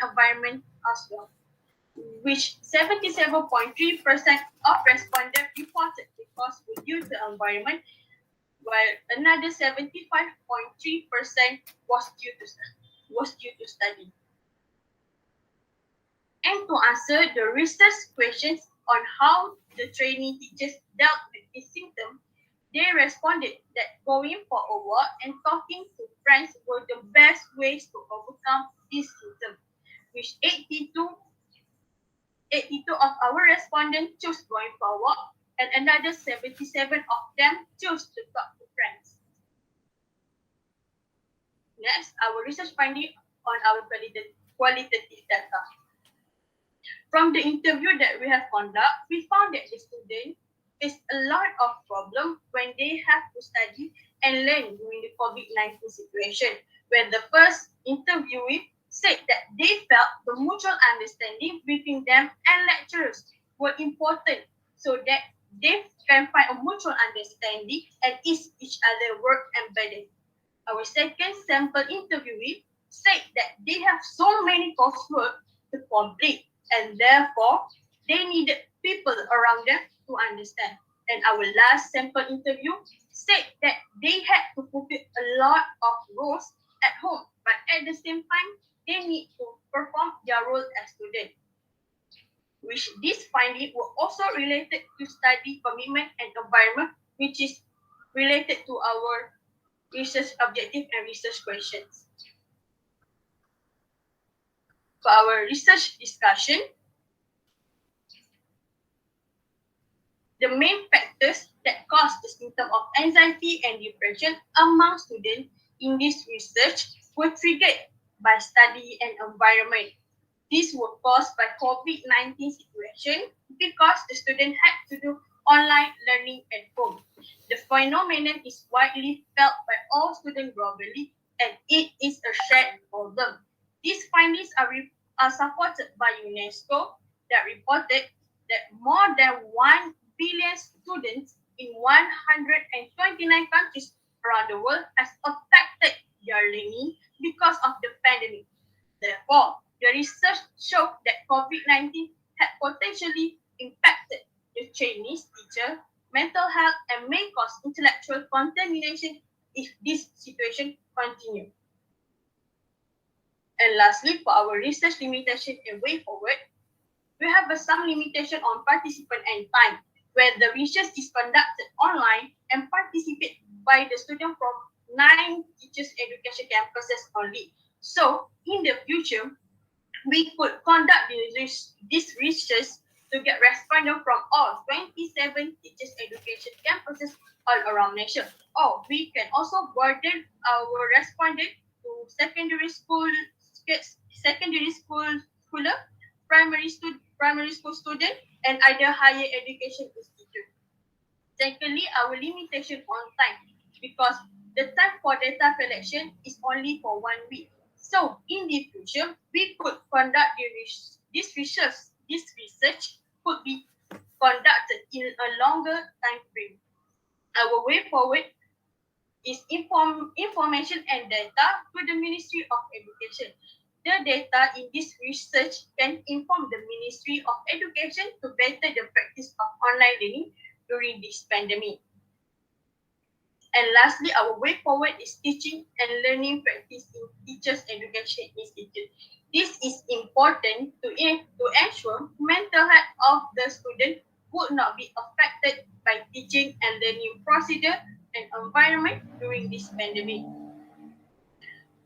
environment as well, which 77.3% of respondents reported the cost were due to environment, while another 75.3% was due to study. And to answer the research questions on how the trainee teachers dealt with this symptom, they responded that going for a walk and talking to friends were the best ways to overcome this symptom, which 82 of our respondents chose going for a walk, and another 77 of them chose to talk to friends. Next, our research finding on our qualitative data. From the interview that we have conducted, we found that the students face a lot of problems when they have to study and learn during the COVID-19 situation, where the first interviewee said that they felt the mutual understanding between them and lecturers were important so that they can find a mutual understanding and ease each other work and burden. Our second sample interviewee said that they have so many coursework to complete and therefore they needed people around them to understand. And our last sample interview said that they had to fulfill a lot of roles at home, but at the same time, they need to perform their role as students. Which this finding were also related to study commitment and environment, which is related to our research objective and research questions. For our research discussion, the main factors that cause the symptom of anxiety and depression among students in this research were triggered by study and environment. These were caused by COVID-19 situation because the student had to do online learning at home. The phenomenon is widely felt by all students globally and it is a shared problem. These findings are supported by UNESCO that reported that more than 1 billion students in 129 countries around the world has affected their learning because of the pandemic. Therefore, the research showed that COVID-19 had potentially impacted the Chinese teacher, mental health, and may cause intellectual contamination if this situation continues. And lastly, for our research limitation and way forward, we have some limitation on participant and time, where the research is conducted online and participated by the student from 9 teachers education campuses only. So, in the future, we could conduct this research to get respondents from all 27 teachers education campuses all around Malaysia. Or we can also broaden our respondent to secondary school schooler, primary school student, and other higher education institute. Secondly, our limitation on time, because the time for data collection is only for 1 week. So in the future, we could conduct this research could be conducted in a longer time frame. Our way forward is information and data to the Ministry of Education. The data in this research can inform the Ministry of Education to better the practice of online learning during this pandemic. And lastly, our way forward is teaching and learning practice in Teachers Education Institute. This is important to ensure mental health of the student would not be affected by teaching and learning procedure and environment during this pandemic.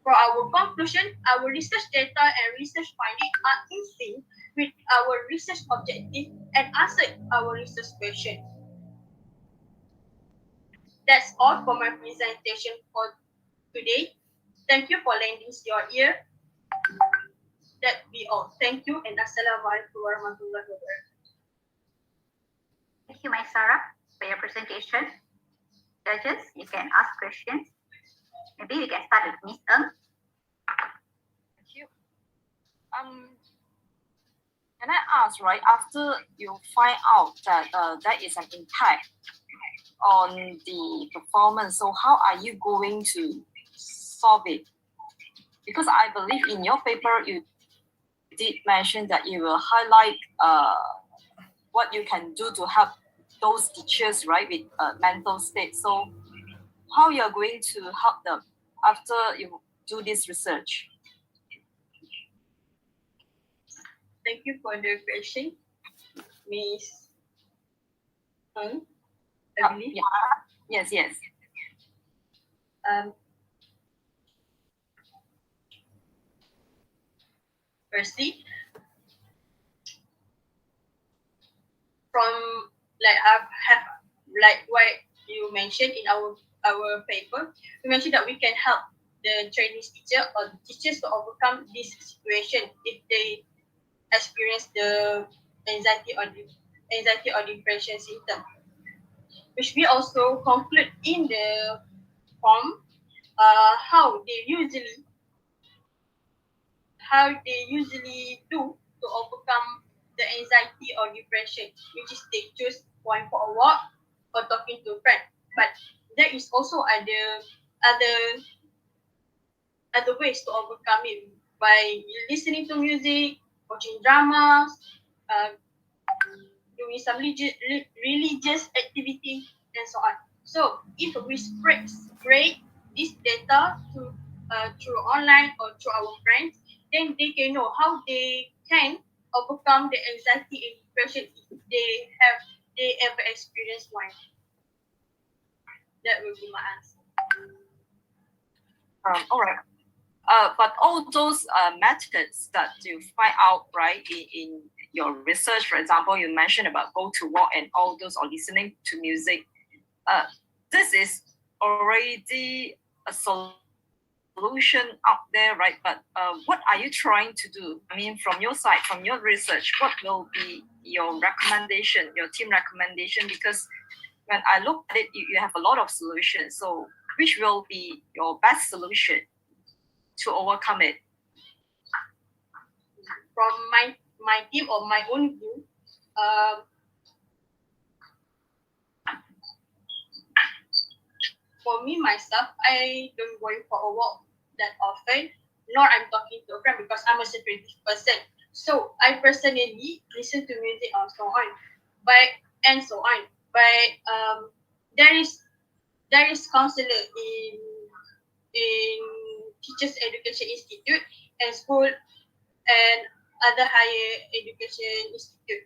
For our conclusion, our research data and research findings are in sync with our research objective and answer our research questions. That's all for my presentation for today. Thank you for lending your ear. That be all. Thank you and Assalamualaikum warahmatullahi wabarakatuh. Thank you, Maisarah, for your presentation. Judges, you can ask questions. Maybe we can start with Ms. Ng. Thank you. Can I ask, right, after you find out that there is an impact on the performance, so how are you going to solve it? Because I believe in your paper, you did mention that you will highlight what you can do to help those teachers, right, with mental state. So how you're going to help them after you do this research? Thank you for the question, Miss Ng, I believe. Yeah. Yes. Firstly, from have like what you mentioned in our paper, we mentioned that we can help the Chinese teacher or the teachers to overcome this situation if they experience the anxiety or depression symptom, which we also conclude in the form how they usually do to overcome the anxiety or depression, which is they choose going for a walk or talking to a friend. But there is also other ways to overcome it by listening to music, watching dramas, uh, doing some religious activity, and so on. So if we spread this data to through online or through our friends, then they can know how they can overcome the anxiety and depression if they ever experience one. That will be my answer. All right. But all those methods that you find out, right, in your research, for example, you mentioned about go to walk and all those, or listening to music. This is already a solution out there, right? But what are you trying to do? I mean, from your side, from your research, what will be your recommendation, your team recommendation? Because when I look at it, you have a lot of solutions. So which will be your best solution to overcome it? From my team or my own view, for me myself, I don't go for a walk that often, nor I'm talking to a friend because I'm a secretive person. So I personally listen to music and so on. But there is counselor in Teachers Education Institute and school and other higher education institute.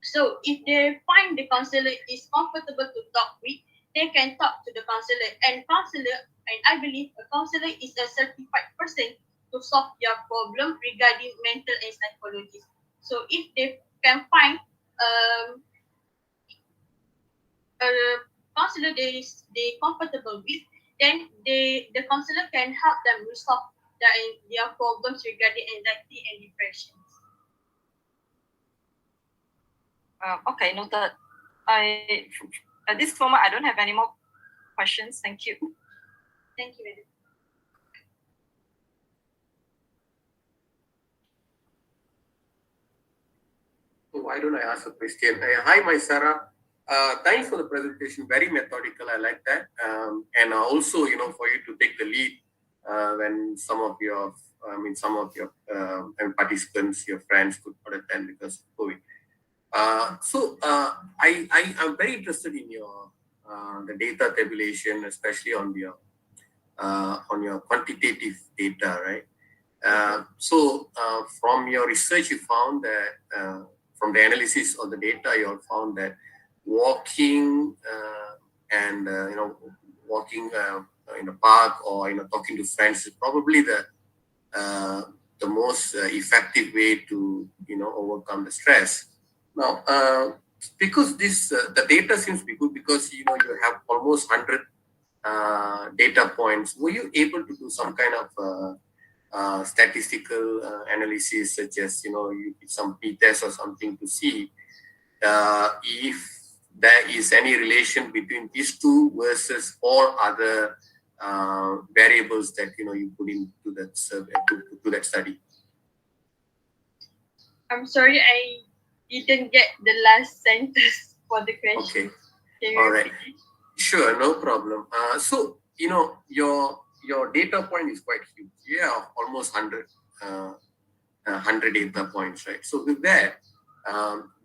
So if they find the counselor is comfortable to talk with, they can talk to the counselor. And I believe a counselor is a certified person to solve their problem regarding mental and psychology. So if they can find a counselor they comfortable with, then the counselor can help them resolve their problems regarding anxiety and depression. Okay, noted. At this moment, I don't have any more questions. Thank you. Thank you, Aida. Why don't I ask a question? Hi, Maisarah. Thanks for the presentation. Very methodical. I like that. And also, for you to take the lead when some of your participants, your friends could not attend because of COVID. So I am very interested in your the data tabulation, especially on your quantitative data, right? So from your research, you found that from the analysis of the data, you all found that walking and walking in a park or talking to friends is probably the most effective way to overcome the stress. Now, because this the data seems to be good because you have almost 100 data points. Were you able to do some kind of statistical analysis, such as you did some p-test or something to see if there is any relation between these two versus all other variables that you put into that survey to that study? I'm sorry, I didn't get the last sentence for the question. Okay. All right. Sure, no problem. So your data point is quite huge. Yeah, almost 100 100 data points, right? So with that,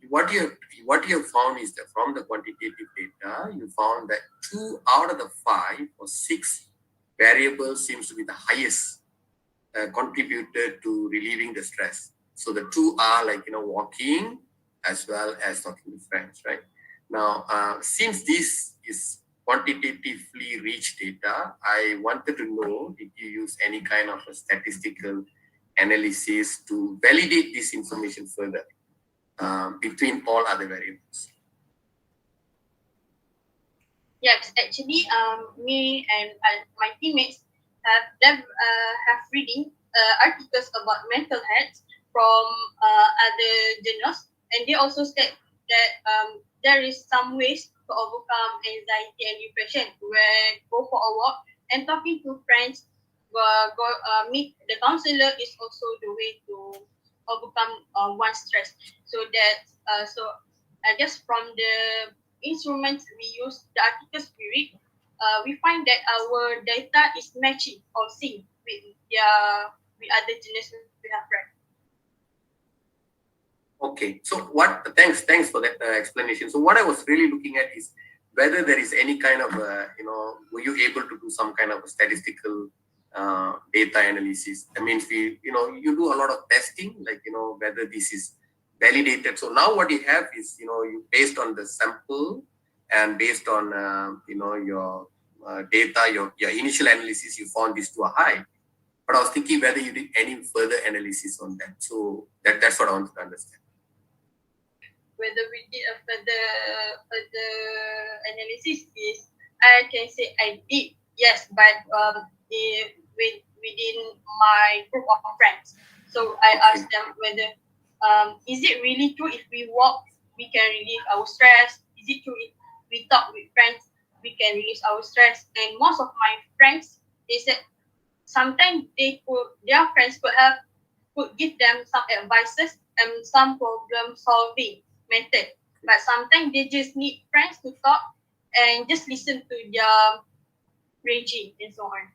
what you have found is that from the quantitative data, you found that 2 out of the 5 or 6 variables seems to be the highest contributed to relieving the stress. So the 2 are like, walking as well as talking to friends, right? Now, since this is quantitatively rich data, I wanted to know if you use any kind of a statistical analysis to validate this information further between all other variables. Yes, actually, me and my teammates have reading articles about mental health from other journals, and they also said that there is some ways to overcome anxiety and depression, where go for a walk and talking to friends, meet the counselor is also the way to overcome one's stress. So that I guess from the instruments we use, the articles we read, we find that our data is matching or sync with other journals we have read. Okay, so thanks for that explanation. So what I was really looking at is whether there is any kind of, were you able to do some kind of a statistical data analysis? I mean, you do a lot of testing, like, whether this is validated. So now what you have is, you based on the sample and based on, your data, your initial analysis, you found these two are high. But I was thinking whether you did any further analysis on that. So that's what I wanted to understand. Whether we did a further analysis is, I can say I did, yes, but within my group of friends. So I asked them whether is it really true if we walk we can relieve our stress? Is it true if we talk with friends we can release our stress? And most of my friends, they said sometimes their friends could give them some advices and some problem solving method, but sometimes they just need friends to talk and just listen to their raging and so on.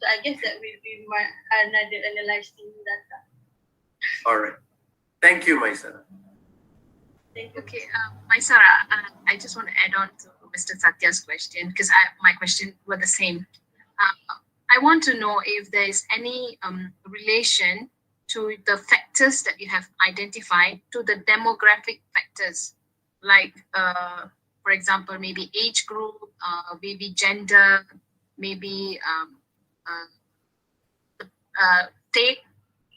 So I guess that will be another analyzing data. All right. Thank you, Maisarah. Thank you. Okay, Maisarah, I just want to add on to Mr. Satya's question because my question were the same. I want to know if there is any relation to the factors that you have identified to the demographic factors, like, for example, maybe age group, maybe gender, maybe state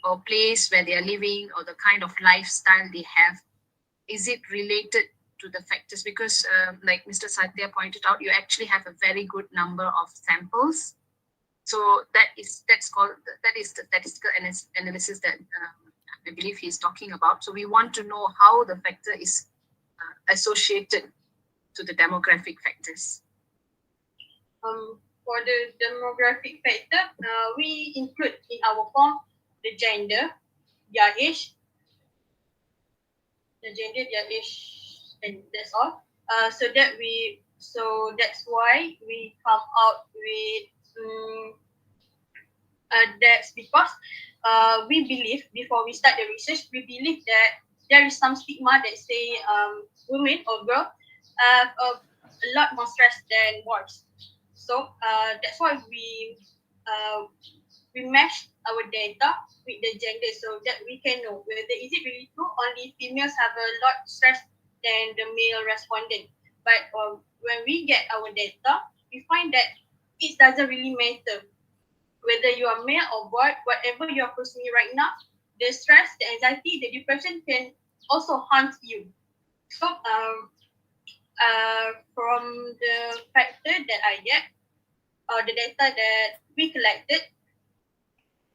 or place where they are living or the kind of lifestyle they have. Is it related to the factors? Because like Mr. Satya pointed out, you actually have a very good number of samples. So that is the statistical analysis that I believe he's talking about. So we want to know how the factor is associated to the demographic factors. For the demographic factor, we include in our form the gender, their age, and that's all. So that's why we come out with. That's because we believe, before we start the research, we believe that there is some stigma that say women or girls have a lot more stress than boys. So that's why we match our data with the gender so that we can know whether is it really true only females have a lot stress than the male respondent. But when we get our data, we find that it doesn't really matter whether you are male or boy, whatever you are pursuing right now, the stress, the anxiety, the depression can also haunt you. So from the factor that I get, or the data that we collected,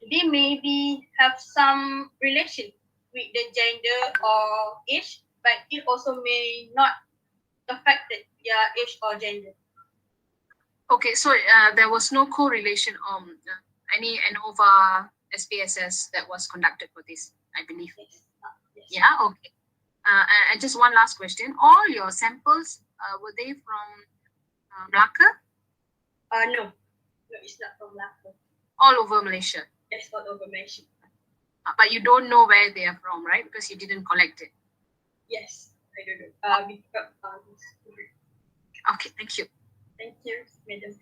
they maybe have some relation with the gender or age, but it also may not affect their age or gender. Okay, so there was no correlation on any ANOVA SPSS that was conducted for this, I believe. Yes. Yeah, okay. And just one last question. All your samples, were they from Melaka? No, it's not from Melaka. All over Malaysia? Yes, all over Malaysia. But you don't know where they are from, right? Because you didn't collect it. Yes, I don't know. Okay, thank you. Thank you, madam.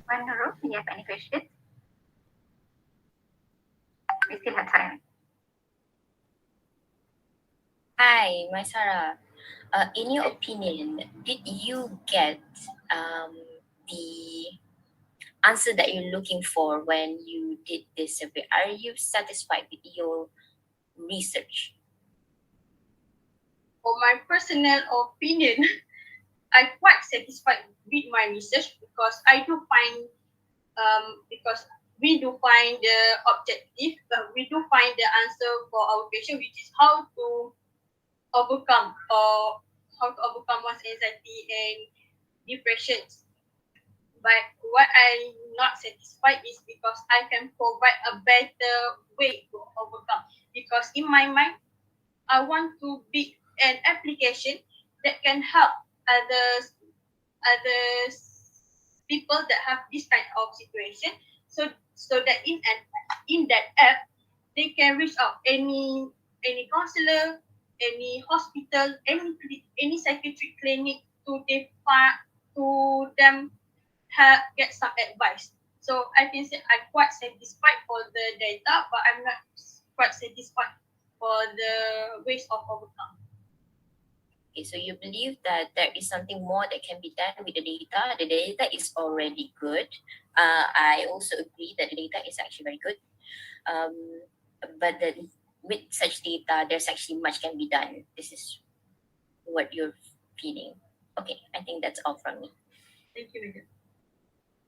Puan Nurul, do you have any questions? We still have time. Hi, Maisarah. In your opinion, did you get the answer that you're looking for when you did this survey? Are you satisfied with your research? For my personal opinion, I'm quite satisfied with my research because I do find because we do find the objective, we do find the answer for our question, which is how to overcome one's anxiety and depression. But what I'm not satisfied is because I can provide a better way to overcome. Because in my mind, I want to be an application that can help others people that have this kind of situation, so that in that app they can reach out any counselor, any hospital, any psychiatric clinic to them get some advice. So I can say I'm quite satisfied for the data, but I'm not quite satisfied for the ways of overcome. Okay, so you believe that there is something more that can be done with the data. The data is already good. I also agree that the data is actually very good. But then with such data, there's actually much can be done. This is what you're feeling. Okay, I think that's all from me. Thank you, madam.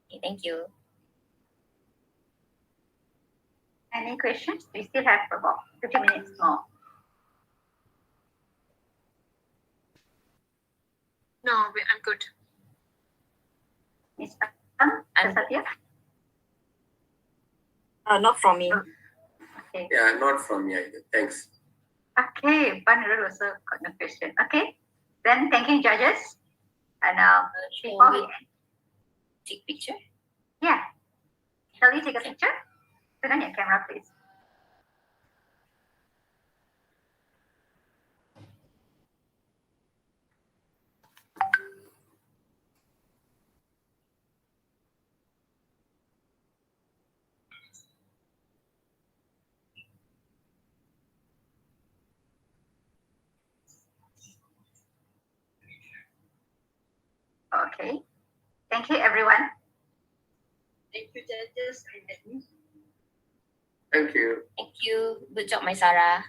Okay, thank you. Any questions? We still have about 50 minutes more. No, I'm good. Ms. Satya? Not from me. Okay. Yeah, not from me either. Thanks. Okay, Puan Nurul also got no question. Okay, then thank you, judges. And Shall before we we take picture? yeah, shall we take a picture? Turn on your camera, please. Okay, thank you, everyone. Thank you, judges and admin. Thank you. Thank you. Good job, Maisarah.